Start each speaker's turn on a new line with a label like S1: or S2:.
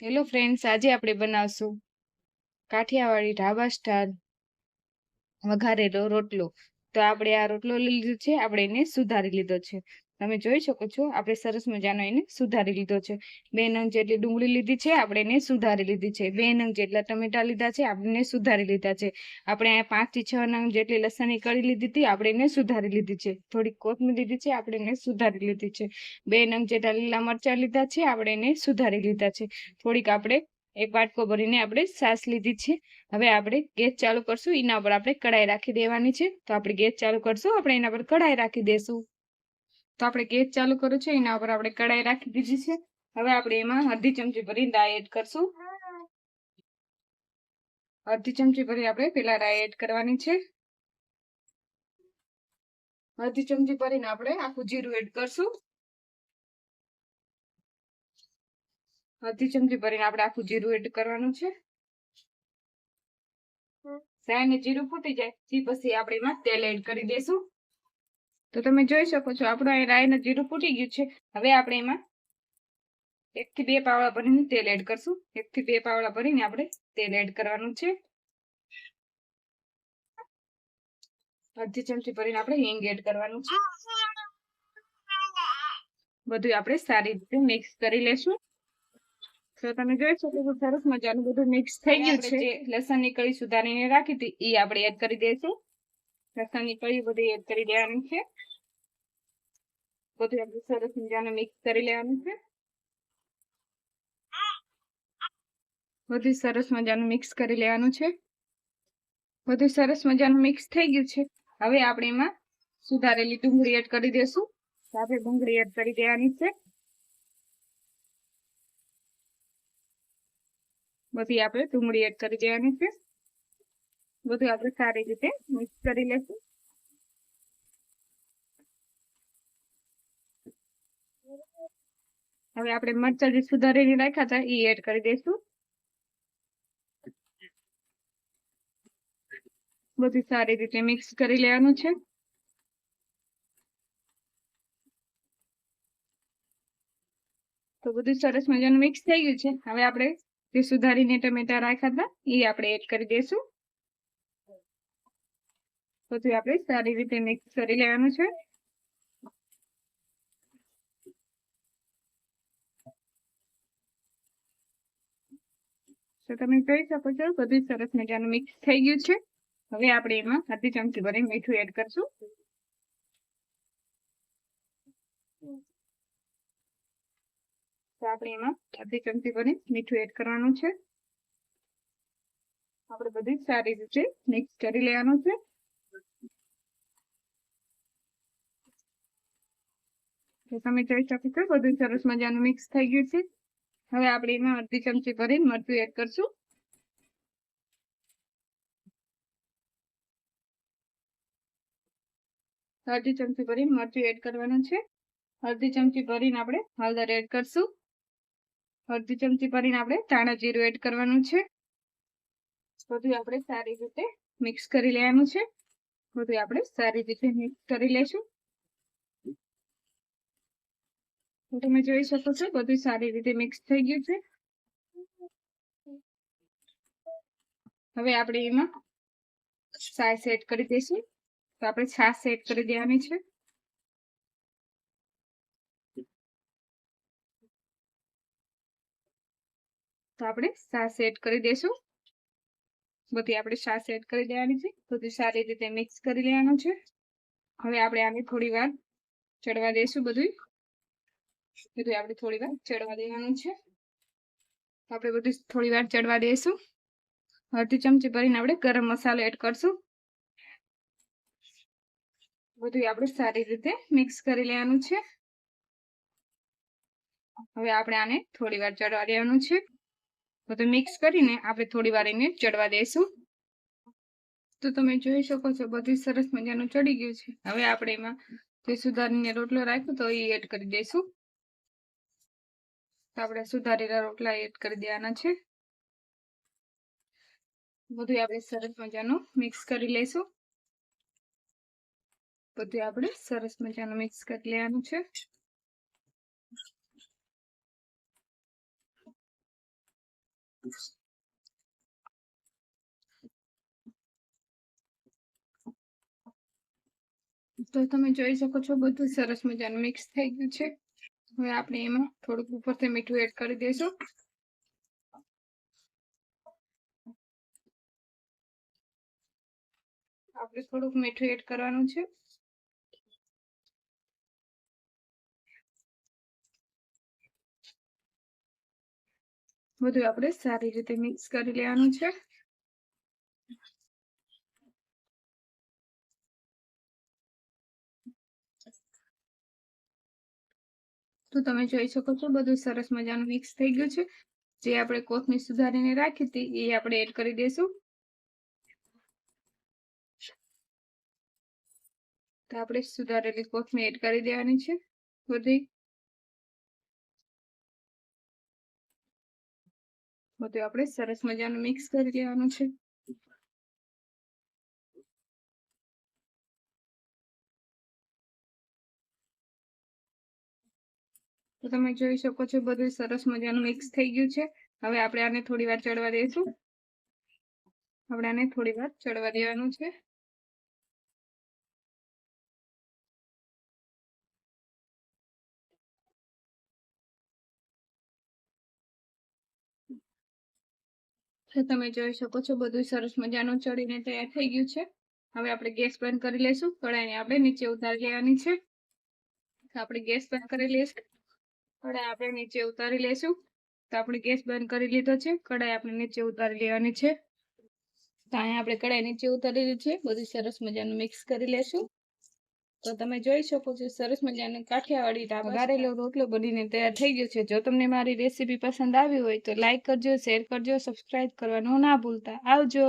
S1: Hello friends, આજે આપણે બનાવશું કાઠિયાવાડી ઢાબા સ્ટાઇલ વઘારેલો રોટલો. તો આપણે આ રોટલો લીધો છે, આપણે એને સુધારી લીધો છે. તમે જોઈ શકો છો, આપણે સરસ મજાનો એને સુધારી લીધો છે. 2 નંગ જેટલી ડુંગળી લીધી છે, આપણે એને સુધારી લીધી છે. 2 નંગ જેટલા ટમેટા લીધા છે, આપણે એને સુધારી લીધા છે. આપણે આ 5 થી 6 નંગ જેટલી લસણની કળી લીધી હતી, આપણે એને સુધારી લીધી છે. થોડી કોથમીર લીધી છે, આપણે એને સુધારી લીધી છે. 2 નંગ જેટલા લીલા મરચાં લીધા છે, આપણે એને સુધારી લીધા છે. થોડીક આપણે એક વાટકો ભરીને આપણે છાશ લીધી છે. હવે આપણે ગેસ ચાલુ કરશું. એના ઉપર આપણે કઢાઈ રાખી દેવાની છે. તો આપણે ગેસ ચાલુ કરશું, આપણે એના પર કઢાઈ રાખી દેશું. તો આપણે ગેસ ચાલુ કર્યું છે, એના ઉપર આપણે કઢાઈ રાખી દીધી છે. હવે આપણે એમાં અડધી ચમચી ભરી રાઈ એડ કરશું. અડધી ચમચી ભરી આપણે પેલા રાઈ એડ કરવાની છે. અડધી ચમચી ભરીને આપણે આખું જીરું એડ કરશું. અડધી ચમચી ભરીને આપણે આખું જીરું એડ કરવાનું છે. રાઈ ને જીરું ફૂટી જાય તે પછી આપણે એમાં તેલ એડ કરી દઈશું. તો તમે જોઈ શકો છો, આપણું અહીં રાઈ ને જીરું ફૂટી ગયું છે. હવે આપણે એમાં 1 થી 2 પાવડા ભરીને તેલ એડ કરશું. 1 થી 2 પાવડા ભરીને આપણે તેલ એડ કરવાનું છે. અડધી ચમચી ભરીને આપણે હિંગ એડ કરવાનું છે. બધું આપણે સારી રીતે મિક્સ કરી લેશું. તો તમે જોઈ શકો છો, સરસ મજાનું બધું મિક્સ થઈ ગયું છે. જે લસણની કળી સુધારીને રાખી હતી એ આપણે એડ કરી દઈશું. લસણની કળી બધી એડ કરી દેવાની છે. બધું આપણે સરસ મજાનું મિક્સ કરી લેવાનું છે. બધું સરસ મજાનું મિક્સ કરી લેવાનું છે. બધું સરસ મજાનું મિક્સ થઈ ગયું છે. હવે આપણે એમાં સુધારેલી ડુંગળી એડ કરી દઈશું. આપણે ડુંગળી એડ કરી દેવાની છે. બધી આપણે ડુંગળી એડ કરી દેવાની છે. બધું આપણે સારી રીતે મિક્સ કરી લેશું. હવે આપણે મરચાં જે સુધારીને રાખ્યા હતા એ એડ કરી દઈશું. બધું સારી રીતે મિક્સ કરી લેવાનું છે. તો બધું સરસ મજાનું મિક્સ થઈ ગયું છે. હવે આપણે જે સુધારીને ટમેટા રાખ્યા હતા એ આપણે એડ કરી દઈશું. બધું આપણે સારી રીતે મિક્સ કરી લેવાનું છે. તો તમે જોઈ શકો છો, બધું સરસ મજાનું મિક્સ થઈ ગયું છે. હવે આપણે એમાં અડધી ચમચી ભરી મીઠું એડ કરશું. તો આપણે એમાં અડધી ચમચી ભરી મીઠું એડ કરવાનું છે. આપણે બધું સારી રીતે મિક્સ કરી લેવાનું છે. તો તમે જોઈ શકો છો, બધું સરસ મજાનું મિક્સ થઈ ગયું છે. હવે આપણે એમાં અડધી ચમચી ભરીને મરચું એડ કરશું. અડધી ચમચી ભરીને મરચું એડ કરવાનું છે. અડધી ચમચી ભરીને આપણે હળદર એડ કરશું. અડધી ચમચી ભરીને આપણે ધાણા જીરું એડ કરવાનું છે. બધું આપણે સારી રીતે મિક્સ કરી લેવાનું છે. બધું આપણે સારી રીતે મિક્સ કરી લેશું. તમે જોઈ શકો છો, બધું સારી રીતે મિક્સ થઈ ગયું છે. હવે આપણે એમાં છાશ એડ કરી દઈશું. તો આપણે છાશ એડ કરી દેવાની છે. તો આપણે છાશ એડ કરી દઈશું. બધી આપણે છાશ એડ કરી દેવાની છે. બધું સારી રીતે મિક્સ કરી લેવાનું છે. હવે આપણે આને થોડી વાર ચડવા દઈશું. બધું આપણે થોડી વાર ચડવા દેવાનું છે. આપણે બધું થોડી વાર ચડવા દઈશું. અડધી ચમચી ભરીને આપણે ગરમ મસાલો એડ કરશું. બધું આપણે સારી રીતે મિક્સ કરી લેવાનું છે. હવે આપણે આને થોડી વાર ચડવા દેવાનું છે. બધું મિક્સ કરીને આપણે થોડી વાર એને ચડવા દઈશું. તો તમે જોઈ શકો છો, બધું સરસ મજાનું ચડી ગયું છે. હવે આપણે એમાં જે સુધારીને રોટલો રાખ્યો તો એ એડ કરી દઈશું. તો આપણે સુધારેલા રોટલા એડ કરી દેવાના છે. બધું આપણે સરસ મજાનું મિક્સ કરી લઈશું. બધું આપણે સરસ મજાનું મિક્સ કરી લેવાનું છે. તો તમે જોઈ શકો છો બધું સરસ મજાનું મિક્સ થઈ ગયું છે. હવે આપણે એમાં થોડુંક ઉપરથી મીઠું એડ કરી દઈશું. આપણે થોડુંક મીઠું એડ કરવાનું છે. બધું આપણે સારી રીતે મિક્સ કરી લેવાનું છે. તો તમે જોઈ શકો છો બધું સરસ મજાનું મિક્સ થઈ ગયું છે. જે આપણે કોથમીર સુધારીને રાખી હતી એ આપણે એડ કરી દઈશું. તો આપણે સુધારેલી કોથમીર એડ કરી દેવાની છે બધું આપણે સરસ મજાનું મિક્સ કરી લેવાનું છે. તો તમે જોઈ શકો છો બધું સરસ મજાનું મિક્સ થઈ ગયું છે. હવે આપણે આને થોડી વાર ચડવા દઈશું. આપણે આને થોડી વાર ચડવા દેવાનું છે. તો તમે જોઈ શકો છો બધું સરસ મજાનું ચડીને તૈયાર થઈ ગયું છે. હવે આપણે ગેસ બંધ કરી લઈશું. કઢાઈને આપણે નીચે ઉતારી લેવાની છે. આપણે ગેસ બંધ કરી લઈશું. કઢાઈ આપણે નીચે ઉતારી લઈશું. તો આપણે ગેસ બંધ કરી લીધો છે. કઢાઈ આપણે નીચે ઉતારી લેવાની છે. તો અહીંયા આપણે કઢાઈ નીચે ઉતારી લીધી છે. બધું સરસ મજાનું મિક્સ કરી લેશું. તો તમે જોઈ શકો છો સરસ મજાનું કાઠિયાવાડી વઘારેલો રોટલો બનીને તૈયાર થઈ ગયો છે. જો તમને મારી રેસીપી પસંદ આવી હોય તો લાઈક કરજો, શેર કરજો, સબસ્ક્રાઇબ કરવાનું ના ભૂલતા. આવજો.